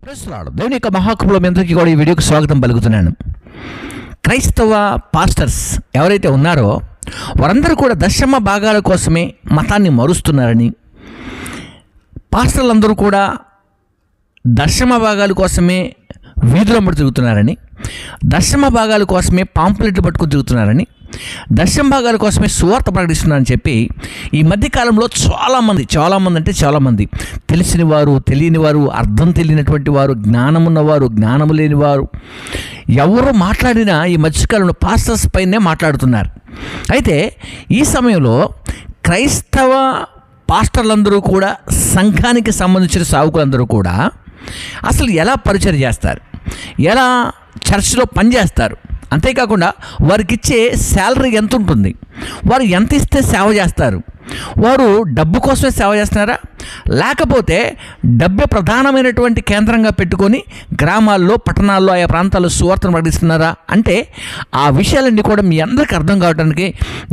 ప్రశ్నలు దేవుని యొక్క మహాకృపలో మీ అందరికీ కూడా ఈ వీడియోకి స్వాగతం పలుకుతున్నాను. క్రైస్తవ పాస్టర్స్ ఎవరైతే ఉన్నారో వారందరూ కూడా దశమ భాగాల కోసమే మతాన్ని మరుస్తున్నారని, పాస్టర్లందరూ కూడా దశమ భాగాల కోసమే వీధులమ్మడి తిరుగుతున్నారని, దశమ భాగాల కోసమే పాంప్లెట్లు పట్టుకుని తిరుగుతున్నారని, దశమ భాగాల కోసమే సువార్త ప్రకటిస్తున్నారని చెప్పి ఈ మధ్యకాలంలో చాలామంది అంటే చాలామంది తెలిసిన వారు, తెలియని వారు, అర్థం తెలియనటువంటి వారు, జ్ఞానం ఉన్నవారు, జ్ఞానము లేని వారు ఎవరు మాట్లాడినా ఈ మధ్యకాలంలో పాస్టర్స్ పైనే మాట్లాడుతున్నారు. అయితే ఈ సమయంలో క్రైస్తవ పాస్టర్లందరూ కూడా, సంఘానికి సంబంధించిన సావుకులందరూ కూడా అసలు ఎలా పరిచయం చేస్తారు, ఎలా చర్చ్లో పనిచేస్తారు, అంతేకాకుండా వారికి ఇచ్చే శాలరీ ఎంత ఉంటుంది, వారు ఎంత ఇస్తే సేవ చేస్తారు, వారు డబ్బు కోసమే సేవ చేస్తున్నారా, లేకపోతే డబ్బే ప్రధానమైనటువంటి కేంద్రంగా పెట్టుకొని గ్రామాల్లో, పట్టణాల్లో, ఆయా ప్రాంతాల్లో సువార్తను ప్రకటిస్తున్నారా అంటే ఆ విషయాలన్నీ కూడా మీ అందరికీ అర్థం కావడానికి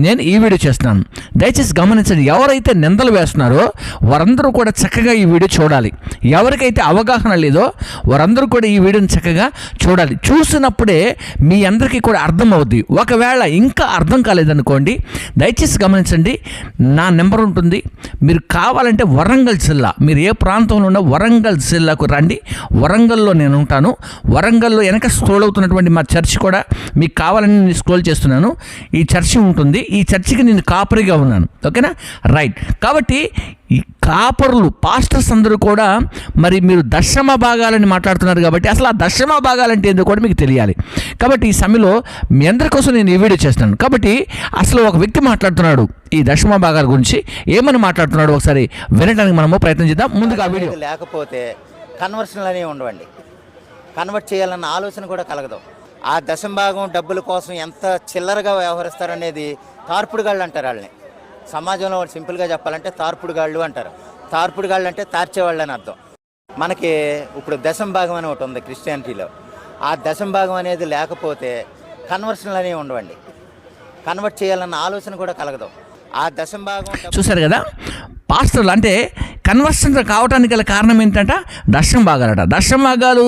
నేను ఈ వీడియో చేస్తున్నాను. దయచేసి గమనించండి. ఎవరైతే నిందలు వేస్తున్నారో వారందరూ కూడా చక్కగా ఈ వీడియో చూడాలి. ఎవరికైతే అవగాహన లేదో వారందరూ కూడా ఈ వీడియోని చక్కగా చూడాలి. చూసినప్పుడే మీ అందరికీ కూడా అర్థం అవుద్ది. ఒకవేళ ఇంకా అర్థం కాలేదనుకోండి, దయచేసి గమనించండి. నా నెంబర్ ఉంటుంది. మీరు కావాలంటే వరంగల్ జిల్లా, మీరు ఏ ప్రాంతంలో ఉన్న వరంగల్ జిల్లాకు రండి. వరంగల్లో నేను ఉంటాను. వరంగల్లో వెనక స్క్రోల్ అవుతున్నటువంటి మా చర్చ్ కూడా మీకు కావాలని నేను స్క్రోల్ చేస్తున్నాను. ఈ చర్చి ఉంటుంది. ఈ చర్చికి నేను కాపరిగా ఉన్నాను. ఓకేనా? రైట్. కాబట్టి ఈ కాపరులు, పాస్టర్స్ అందరూ కూడా మరి మీరు దశమ భాగాలని మాట్లాడుతున్నారు కాబట్టి అసలు ఆ దశమ భాగాలంటే ఏందో కూడా మీకు తెలియాలి. కాబట్టి ఈ సమయంలో మీ అందరి కోసం నేను ఈ వీడియో చేస్తున్నాను. కాబట్టి అసలు ఒక వ్యక్తి మాట్లాడుతున్నాడు ఈ దశమ భాగాల గురించి. ఏమని మాట్లాడుతున్నాడు ఒకసారి వినడానికి మనము ప్రయత్నం చేద్దాం. ముందుగా వీడియో. లేకపోతే కన్వర్షన్లు అనేవి ఉండవండి. కన్వర్ట్ చేయాలన్న ఆలోచన కూడా కలగదు. ఆ దశమ భాగం డబ్బుల కోసం ఎంత చిల్లరగా వ్యవహరిస్తారనేది తార్పుడుగాళ్ళు అంటారు. వాళ్ళని సమాజంలో వాళ్ళు సింపుల్గా చెప్పాలంటే తార్పుడుగాళ్ళు అంటారు. తార్పుడుగాళ్ళు అంటే తార్చేవాళ్ళు అని అర్థం. మనకి ఇప్పుడు దశమ భాగం అని ఒకటి ఉంది క్రిస్టియానిటీలో. ఆ దశమ భాగం అనేది లేకపోతే కన్వర్షన్లు అనేవి ఉండవండి. కన్వర్ట్ చేయాలన్న ఆలోచన కూడా కలగదు. ఆ దశమ భాగం చూశారు కదా. పాస్టర్లు అంటే కన్వర్షన్ కావడానికి గల కారణం ఏంటంటే దశమ భాగాలట. దశమ భాగాలు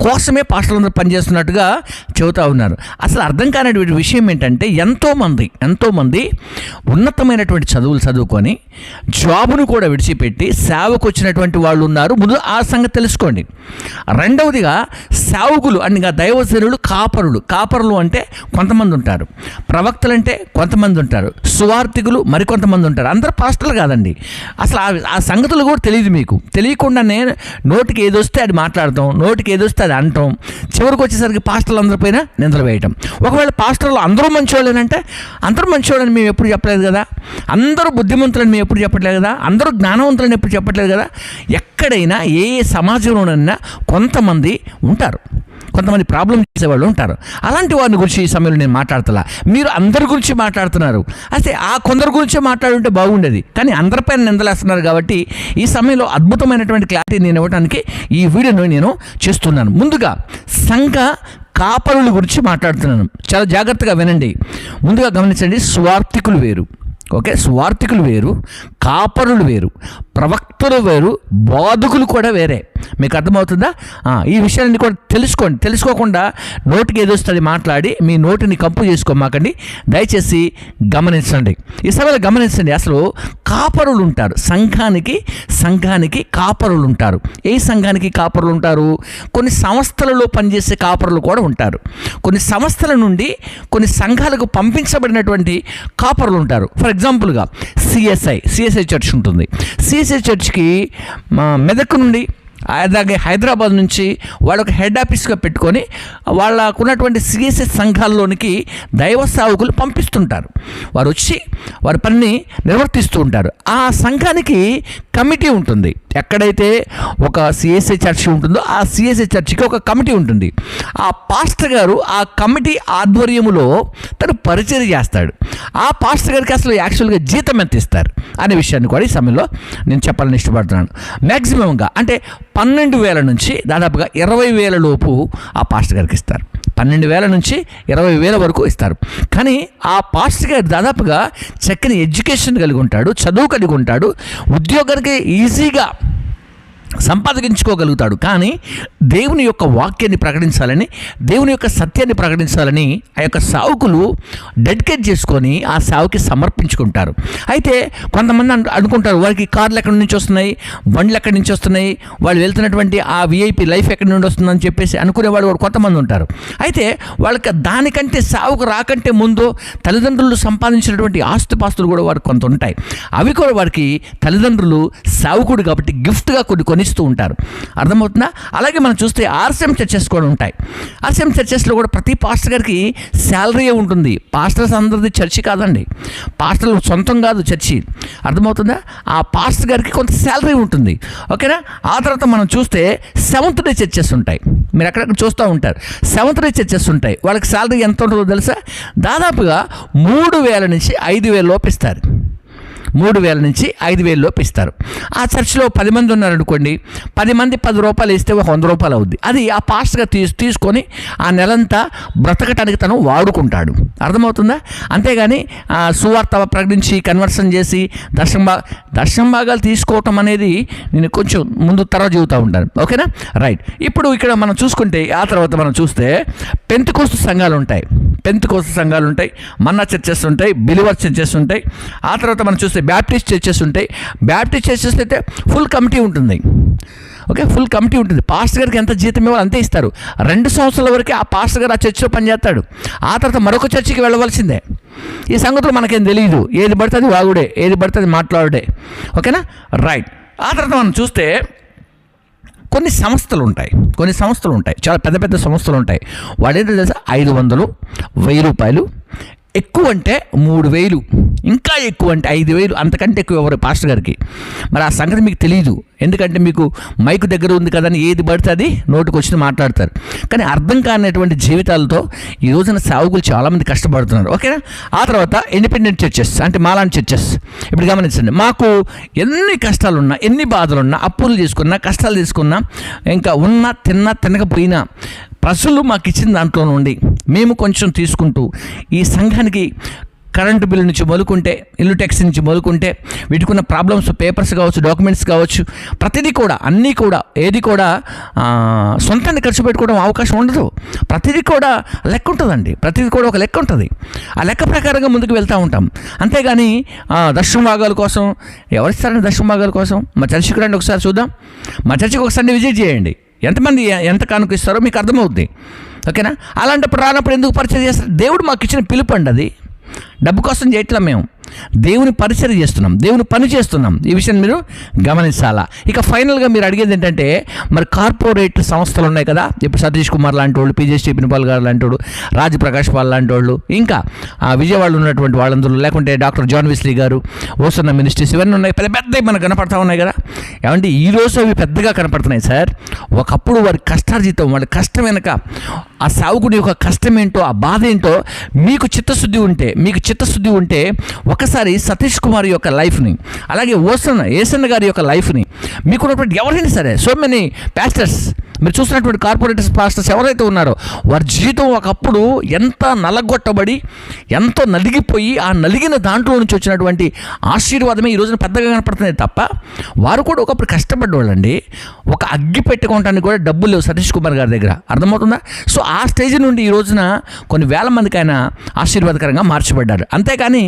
కోసమే పాస్టర్లందరూ పనిచేస్తున్నట్టుగా చెబుతూ ఉన్నారు. అసలు అర్థం కానిటువంటి విషయం ఏంటంటే ఎంతోమంది ఉన్నతమైనటువంటి చదువులు చదువుకొని జాబును కూడా విడిచిపెట్టి సేవకు వచ్చినటువంటి వాళ్ళు ఉన్నారు. ముందు ఆ సంగతి తెలుసుకోండి. రెండవదిగా సేవకులు అనగా దైవజనులు, కాపరులు అంటే కొంతమంది ఉంటారు. ప్రవక్తలు అంటే కొంతమంది ఉంటారు. సువార్థికులు మరికొంతమంది ఉంటారు. అందరూ పాస్టర్లు కాదండి. అసలు ఆ సంగతులు కూడా తెలియదు. మీకు తెలియకుండానే నోటికి ఏదొస్తే అది మాట్లాడటం, నోటికి ఏదొస్తే అది అనటం, చివరికి వచ్చేసరికి పాస్టర్లు అందరి పైన నిందలు వేయటం. ఒకవేళ పాస్టర్లు అందరూ మంచివాళ్ళేనంటే అందరూ మంచివాళ్ళని మేము ఎప్పుడు చెప్పలేదు కదా, అందరూ బుద్ధిమంతులని మేము ఎప్పుడు చెప్పట్లేదు కదా, అందరూ జ్ఞానవంతులని ఎప్పుడు చెప్పట్లేదు కదా. ఎక్కడైనా ఏ సమాజంలోనైనా కొంతమంది ఉంటారు, కొంతమంది ప్రాబ్లం చేసేవాళ్ళు ఉంటారు. అలాంటి వారిని గురించి ఈ సమయంలో నేను మాట్లాడతలా. మీరు అందరి గురించి మాట్లాడుతున్నారు. అయితే ఆ కొందరి గురించే మాట్లాడుంటే బాగుండేది, కానీ అందరిపైన నిందలేస్తున్నారు. కాబట్టి ఈ సమయంలో అద్భుతమైనటువంటి క్లారిటీ నేను ఇవ్వడానికి ఈ వీడియోను నేను చేస్తున్నాను. ముందుగా సంఘ కాపరుల గురించి మాట్లాడుతున్నాను. చాలా జాగ్రత్తగా వినండి. ముందుగా గమనించండి. స్వార్థికులు వేరు, ఓకే, స్వార్థికులు వేరు, కాపరులు వేరు, ప్రవక్తలు వేరు, బోధకులు కూడా వేరే. మీకు అర్థమవుతుందా? ఈ విషయాన్ని కూడా తెలుసుకోండి. తెలుసుకోకుండా నోటికి ఏదొస్తుంది మాట్లాడి మీ నోటిని కంపు చేసుకోమాకండి. దయచేసి గమనించండి. ఈ సమయంలో గమనించండి. అసలు కాపరులు ఉంటారు. సంఘానికి కాపరులు ఉంటారు. ఏ సంఘానికి కాపరులు ఉంటారు? కొన్ని సంస్థలలో పనిచేసే కాపరులు కూడా ఉంటారు. కొన్ని సంస్థల నుండి కొన్ని సంఘాలకు పంపించబడినటువంటి కాపరులు ఉంటారు. ఫర్ ఎగ్జాంపుల్గా సిఎస్ఐ చర్చ్ ఉంటుంది. సిఎస్ఐ చర్చ్కి మెదక్ నుండి అలాగే హైదరాబాద్ నుంచి వాళ్ళొక హెడ్ ఆఫీస్గా పెట్టుకొని వాళ్ళకున్నటువంటి సిఎస్ఐ సంఘాల్లోనికి దైవ సేవకులు పంపిస్తుంటారు. వారు వచ్చి వారి పనిని నిర్వర్తిస్తూ ఉంటారు. ఆ సంఘానికి కమిటీ ఉంటుంది. ఎక్కడైతే ఒక సిఎస్ఐ చర్చి ఉంటుందో ఆ సిఎస్ఐ చర్చికి ఒక కమిటీ ఉంటుంది. ఆ పాస్టర్ గారు ఆ కమిటీ ఆధ్వర్యములో తను పరిచయం చేస్తాడు. ఆ పాస్టర్ గారికి అసలు యాక్చువల్గా జీతం ఎంత ఇస్తారు అనే విషయాన్ని కూడా ఈ సమయంలో నేను చెప్పాలని ఇష్టపడుతున్నాను. మ్యాక్సిమంగా అంటే 12,000 నుంచి దాదాపుగా 20,000 లోపు ఆ పాస్టర్ గారికి ఇస్తారు. 12,000 నుంచి 20,000 వరకు ఇస్తారు. కానీ ఆ పాస్టర్ గారు దాదాపుగా చక్కని ఎడ్యుకేషన్ కలిగి ఉంటాడు, చదువు కలిగి ఉంటాడు, ఉద్యోగానికి ఈజీగా సంపాదించుకోగలుగుతాడు. కానీ దేవుని యొక్క వాక్యాన్ని ప్రకటించాలని, దేవుని యొక్క సత్యాన్ని ప్రకటించాలని ఆ యొక్క సేవకులు డెడికేట్ చేసుకొని ఆ సేవకి సమర్పించుకుంటారు. అయితే కొంతమంది అనుకుంటారు వారికి కార్లు ఎక్కడి నుంచి వస్తున్నాయి, బండ్లు ఎక్కడి నుంచి వస్తున్నాయి, వాళ్ళు వెళ్తున్నటువంటి ఆ విఐపి లైఫ్ ఎక్కడి నుండి వస్తుందని చెప్పేసి అనుకునేవాళ్ళు కొంతమంది ఉంటారు. అయితే వాళ్ళకి దానికంటే సేవకు రాకంటే ముందు తల్లిదండ్రులు సంపాదించినటువంటి ఆస్తుపాస్తులు కూడా వారికి కొంత ఉంటాయి. అవి కూడా వారికి తల్లిదండ్రులు సేవకుడు కాబట్టి గిఫ్ట్గా కొన్ని ఇస్తూ ఉంటారు. అర్థమవుతుందా? అలాగే మనం చూస్తే ఆర్సీఎం చర్చెస్ కూడా ఉంటాయి. ఆర్సీఎం చర్చెస్లో కూడా ప్రతి పాస్టర్ గారికి శాలరీ ఉంటుంది. పాస్టర్స్ అందరిది చర్చి కాదండి, పాస్టర్లు సొంతం కాదు చర్చి. అర్థమవుతుందా? ఆ పాస్టర్ గారికి కొంత శాలరీ ఉంటుంది. ఓకేనా? ఆ తర్వాత మనం చూస్తే సెవెంత్ డే చర్చెస్ ఉంటాయి. మీరు అక్కడక్కడ చూస్తూ ఉంటారు. సెవెంత్ డే చర్చెస్ ఉంటాయి. వాళ్ళకి శాలరీ ఎంత ఉంటుందో తెలుసా? దాదాపుగా 3,000 నుంచి 5,000 లోపు ఇస్తారు. 3,000 నుంచి 5,000 లోపు ఇస్తారు. ఆ చర్చిలో 10 మంది ఉన్నారనుకోండి, 10 మంది 10 రూపాయలు ఇస్తే ₹100 అవుద్ది. అది ఆ పాస్టర్గా తీసుకొని ఆ నెలంతా బ్రతకటానికి తను వాడుకుంటాడు. అర్థమవుతుందా? అంతేగాని సువార్త ప్రకటించి కన్వర్షన్ చేసి దర్శనం భాగాలు తీసుకోవటం అనేది నేను కొంచెం తర్వాత చెబుతూ ఉంటాను. ఓకేనా? రైట్. ఇప్పుడు ఇక్కడ మనం చూసుకుంటే ఆ తర్వాత మనం చూస్తే పెంతెకోస్తు సంఘాలు ఉంటాయి. పెంతెకోస్తు సంఘాలు ఉంటాయి, మన్నా చర్చెస్ ఉంటాయి, బిలీవర్ చర్చెస్ ఉంటాయి. ఆ తర్వాత మనం చూస్తే బ్యాప్టిస్ట్ చర్చెస్ ఉంటాయి. బ్యాప్టిస్ట్ చర్చెస్ అయితే ఫుల్ కమిటీ ఉంటుంది. ఓకే, ఫుల్ కమిటీ ఉంటుంది. పాస్టర్ గారికి ఎంత జీతం ఇవ్వాలి అంతే ఇస్తారు. 2 సంవత్సరాల వరకు ఆ పాస్టర్ గారు ఆ చర్చిలో పనిచేస్తాడు. ఆ తర్వాత మరొక చర్చికి వెళ్ళవలసిందే. ఈ సంగతులు మనకేం తెలియదు. ఏది పడితే అది వాగుడే, ఏది పడితే అది మాట్లాడుడే. ఓకేనా? రైట్. ఆ తర్వాత మనం చూస్తే కొన్ని సంస్థలు ఉంటాయి. చాలా పెద్ద పెద్ద సంస్థలు ఉంటాయి. వాడు ఏంటో తెలుసా? 500, ₹1,000, ఎక్కువ అంటే 3,000, ఇంకా ఎక్కువ అంటే 5,000, అంతకంటే ఎక్కువ ఎవరు పాస్టర్ గారికి. మరి ఆ సంగతి మీకు తెలియదు. ఎందుకంటే మీకు మైకు దగ్గర ఉంది కదా అని ఏది పడితే అది నోటికి వచ్చి మాట్లాడతారు. కానీ అర్థం కానటువంటి జీవితాలతో ఈ రోజున సేవకులు చాలామంది కష్టపడుతున్నారు. ఓకేనా? ఆ తర్వాత ఇండిపెండెంట్ చర్చెస్ అంటే మాలాంటి చర్చెస్. ఇప్పుడు గమనించండి, మాకు ఎన్ని కష్టాలున్నా, ఎన్ని బాధలున్నా, అప్పులు తీసుకున్నా, కష్టాలు తీసుకున్నా, ఇంకా ఉన్నా తినకపోయినా ప్రజలు మాకు ఇచ్చిన దాంట్లో నుండి మేము కొంచెం తీసుకుంటూ ఈ సంఘానికి కరెంటు బిల్లు నుంచి మొదలుకుంటే, ఇల్లు ట్యాక్స్ నుంచి మొదలుకుంటే, వీటికున్న ప్రాబ్లమ్స్, పేపర్స్ కావచ్చు, డాక్యుమెంట్స్ కావచ్చు, ప్రతిదీ కూడా అన్నీ కూడా ఏది కూడా సొంతాన్ని ఖర్చు పెట్టుకోవడం అవకాశం ఉండదు. ప్రతిదీ కూడా లెక్క ఉంటుందండి. ప్రతిదీ కూడా ఒక లెక్క ఉంటుంది. ఆ లెక్క ప్రకారంగా ముందుకు వెళ్తూ ఉంటాం. అంతేగాని దర్శన భాగాల కోసం ఎవరిస్తారండి? దర్శన భాగాల కోసం మా చర్చికి రండి, ఒకసారి చూద్దాం. మా చర్చికి ఒకసారి విజిట్ చేయండి. ఎంతమంది ఎంత కానుక ఇస్తారో మీకు అర్థమవుద్ది. ఓకేనా? అలాంటప్పుడు రానప్పుడు ఎందుకు పరిచయం చేస్తారు? దేవుడు మాకు ఇచ్చిన పిలుపు అండి అది. డబ్బు కోసం చేయట్లా, మేము దేవుని పరిచర్య చేస్తున్నాం, దేవుని పని చేస్తున్నాం. ఈ విషయం మీరు గమనించాలా. ఇక ఫైనల్గా మీరు అడిగేది ఏంటంటే, మరి కార్పొరేట్ సంస్థలు ఉన్నాయి కదా, ఇప్పుడు సతీష్ కుమార్ లాంటి వాళ్ళు, పిజే స్టీఫెన్ గారు లాంటి వాడు, రాజ్ ప్రకాష్ పాల్ లాంటి వాళ్ళు, ఇంకా విజయవాడలో ఉన్నటువంటి వాళ్ళందరూ, లేకుంటే డాక్టర్ జాన్ వెస్లీ గారు, ఓసన్న మినిస్ట్రీస్, ఇవన్నీ ఉన్నాయి. పెద్దవి మనకు కనపడతా ఉన్నాయి కదా. ఏమంటే ఈరోజు అవి పెద్దగా కనపడుతున్నాయి సార్. ఒకప్పుడు వారి కష్టార్జితం, వాళ్ళ కష్టం వెనక ఆ సేవకుడి యొక్క కష్టం ఏంటో, ఆ బాధ ఏంటో మీకు చిత్తశుద్ధి ఉంటే ఒకసారి సతీష్ కుమార్ యొక్క లైఫ్ని, అలాగే ఏసన్న గారి యొక్క లైఫ్ని, మీకున్నటువంటి ఎవరైనా సరే, సో మెనీ పాస్టర్స్, మీరు చూసినటువంటి కార్పొరేట్ పాస్టర్స్ ఎవరైతే ఉన్నారో వారి జీవితం ఒకప్పుడు ఎంత నలగొట్టబడి, ఎంతో నలిగిపోయి, ఆ నలిగిన దాంట్లో నుంచి వచ్చినటువంటి ఆశీర్వాదమే ఈ రోజున పెద్దగా కనపడుతుంది తప్ప, వారు కూడా ఒకప్పుడు కష్టపడ్డవాళ్ళండి. ఒక అగ్గి పెట్టుకోవటానికి కూడా డబ్బులు లేవు సతీష్ కుమార్ గారి దగ్గర. అర్థమవుతుందా? సో ఆ స్టేజ్ నుండి ఈ రోజున కొన్ని వేల మందికి ఆయన ఆశీర్వాదకరంగా మార్చబడ్డారు. అంతేకాని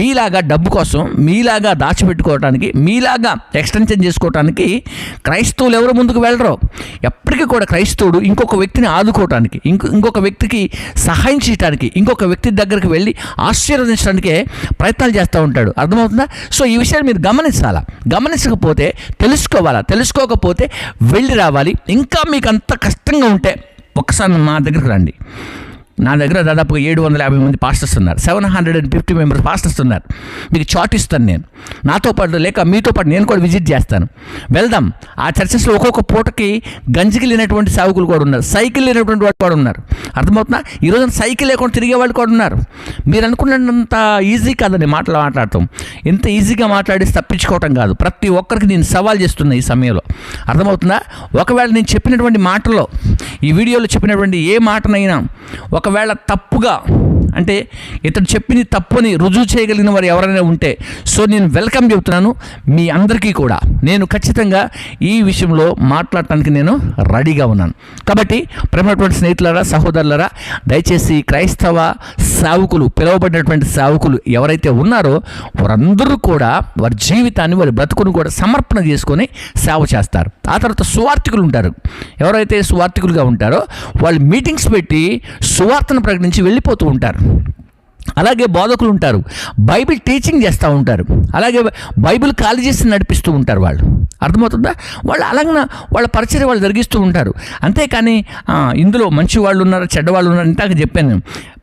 మీలాగా డబ్బు కోసం, మీలాగా దాచిపెట్టుకోవటానికి, మీలాగా ఎక్స్టెన్షన్ చేసుకోవటానికి క్రైస్తవులు ఎవరు ముందుకు వెళ్ళరు. ఎప్పటికీ కూడా క్రైస్తవుడు ఇంకొక వ్యక్తిని ఆదుకోవటానికి, ఇంకొక వ్యక్తికి సహాయం చేయడానికి, ఇంకొక వ్యక్తి దగ్గరికి వెళ్ళి ఆశీర్వదించడానికే ప్రయత్నాలు చేస్తూ ఉంటాడు. అర్థమవుతుందా? సో ఈ విషయాన్ని మీరు గమనించకపోతే తెలుసుకోకపోతే వెళ్ళి రావాలి. ఇంకా మీకు అంత కష్టంగా ఉంటే ఒక్కసారి మా దగ్గరికి రండి. నా దగ్గర దాదాపుగా 750 మంది పాస్టర్స్ ఉన్నారు. 750 మెంబర్స్ పాస్టర్స్ ఉన్నారు. మీకు చార్ట్ ఇస్తాను నేను. నాతో పాటు లేక మీతో పాటు నేను కూడా విజిట్ చేస్తాను. వెళ్దాం. ఆ చర్చెస్లో ఒక్కొక్క పూటకి గంజికి లేనటువంటి సేవకులు కూడా ఉన్నారు, సైకిల్ లేనటువంటి వాళ్ళు కూడా ఉన్నారు. అర్థమవుతుందా? ఈరోజు సైకిల్ లేకుండా తిరిగే వాళ్ళు కూడా ఉన్నారు. మీరు అనుకున్నంత ఈజీ కాదని మాట్లాడతాం. ఎంత ఈజీగా మాట్లాడేసి తప్పించుకోవటం కాదు. ప్రతి ఒక్కరికి నేను సవాల్ చేస్తున్నా ఈ సమయంలో. అర్థమవుతుందా? ఒకవేళ నేను చెప్పినటువంటి మాటలో, ఈ వీడియోలో చెప్పినటువంటి ఏ మాటనైనా ఒకవేళ తప్పుగా అంటే ఇతడు చెప్పింది తప్పుని రుజువు చేయగలిగిన వారు ఎవరైనా ఉంటే సో నేను వెల్కమ్ చెబుతున్నాను మీ అందరికీ కూడా. నేను ఖచ్చితంగా ఈ విషయంలో మాట్లాడటానికి నేను రెడీగా ఉన్నాను. కాబట్టి ప్రేమటువంటి స్నేహితులారా, సహోదరులారా, దయచేసి క్రైస్తవ సేవకులు, పిలువబడినటువంటి సేవకులు ఎవరైతే ఉన్నారో వారందరూ కూడా వారి జీవితాన్ని, వారి బ్రతుకును కూడా సమర్పణ చేసుకొని సేవ చేస్తారు. ఆ తర్వాత సువార్థికులు ఉంటారు. ఎవరైతే సువార్థికులుగా ఉంటారో వాళ్ళు మీటింగ్స్ పెట్టి సువార్తను ప్రకటించి వెళ్ళిపోతూ ఉంటారు. అలాగే బోధకులు ఉంటారు, బైబిల్ టీచింగ్ చేస్తూ ఉంటారు. అలాగే బైబిల్ కాలేజెస్ నడిపిస్తూ ఉంటారు. వాళ్ళు అర్థమవుతుందా? వాళ్ళు అలాగన వాళ్ళ పరిచర్య వాళ్ళు జరిగిస్తూ ఉంటారు. అంతేకాని ఇందులో మంచి వాళ్ళు ఉన్నారు, చెడ్డవాళ్ళు ఉన్నారు. ఇందాక చెప్పాను,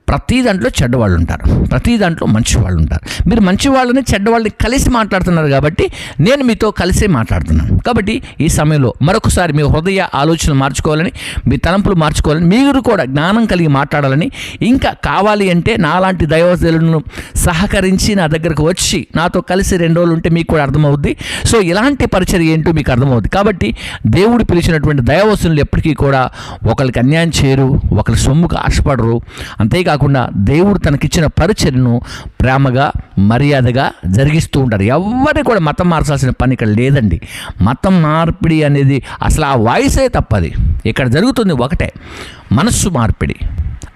ప్రతి దాంట్లో చెడ్డవాళ్ళు ఉంటారు, ప్రతి దాంట్లో మంచి వాళ్ళు ఉంటారు. మీరు మంచి వాళ్ళని చెడ్డవాళ్ళని కలిసి మాట్లాడుతున్నారు కాబట్టి నేను మీతో కలిసే మాట్లాడుతున్నాను. కాబట్టి ఈ సమయంలో మరొకసారి మీ హృదయ ఆలోచనలు మార్చుకోవాలని, మీ తలంపులు మార్చుకోవాలని, మీరు కూడా జ్ఞానం కలిగి మాట్లాడాలని, ఇంకా కావాలి అంటే నాలాంటి దైవజనులను సహకరించి నా దగ్గరకు వచ్చి నాతో కలిసి 2 రోజులు ఉంటే మీకు కూడా అర్థమవుద్ది. సో ఇలాంటి పరిచర్య ఏంటో మీకు అర్థమవుద్ది. కాబట్టి దేవుడు పిలిచినటువంటి దైవజనులు ఎప్పటికీ కూడా ఒకరికి అన్యాయం చేయరు, ఒకరి సొమ్ముకు ఆశపడరు. అంతేకాకుండా దేవుడు తనకిచ్చిన పరిచర్యను ప్రేమగా, మర్యాదగా జరిగిస్తూ ఉంటారు. ఎవరిని కూడా మతం మార్చాల్సిన పని ఇక్కడ లేదండి. మతం మార్పిడి అనేది అసలు ఆ వాయిసే తప్పది. ఇక్కడ జరుగుతుంది ఒకటే, మనస్సు మార్పిడి,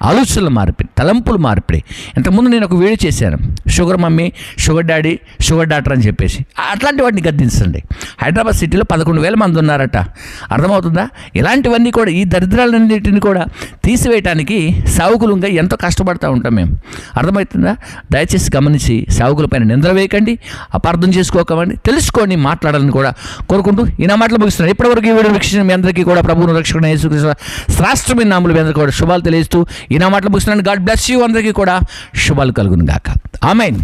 ఆలోచనల మార్పిడి, తలంపుల మార్పిడి. ఇంతకుముందు నేను ఒక వీడియో చేశాను, sugar mummy, sugar daddy, sugar doctor అని చెప్పేసి. అట్లాంటి వాటిని గద్దించండి. హైదరాబాద్ సిటీలో 11,000 మంది ఉన్నారట. అర్థమవుతుందా? ఇలాంటివన్నీ కూడా, ఈ దరిద్రాలన్నింటిని కూడా తీసివేయటానికి సేవకులుగా ఎంతో కష్టపడుతూ ఉంటాం మేము. అర్థమవుతుందా? దయచేసి గమనించి సేవకులపైన నిందలు వేయకండి, అపార్థం చేసుకోకండి, తెలుసుకోండి, మాట్లాడాలని కూడా కోరుకుంటూ ఈ నా మాటలు ముగిస్తున్నాను. ఇప్పటివరకు ఈ వీడియో వీక్షించిన మీ అందరికీ కూడా ప్రభువును రక్షకుడైన యేసుక్రీస్తు శ్రేష్టమైన నామములో మీ అందరికీ కూడా శుభాలు తెలియజేస్తూ ఈ నా మాటలు ముగిస్తున్నాను. God bless you. అందరికీ కూడా శుభాలు కలుగును గాక. ఆమేన్.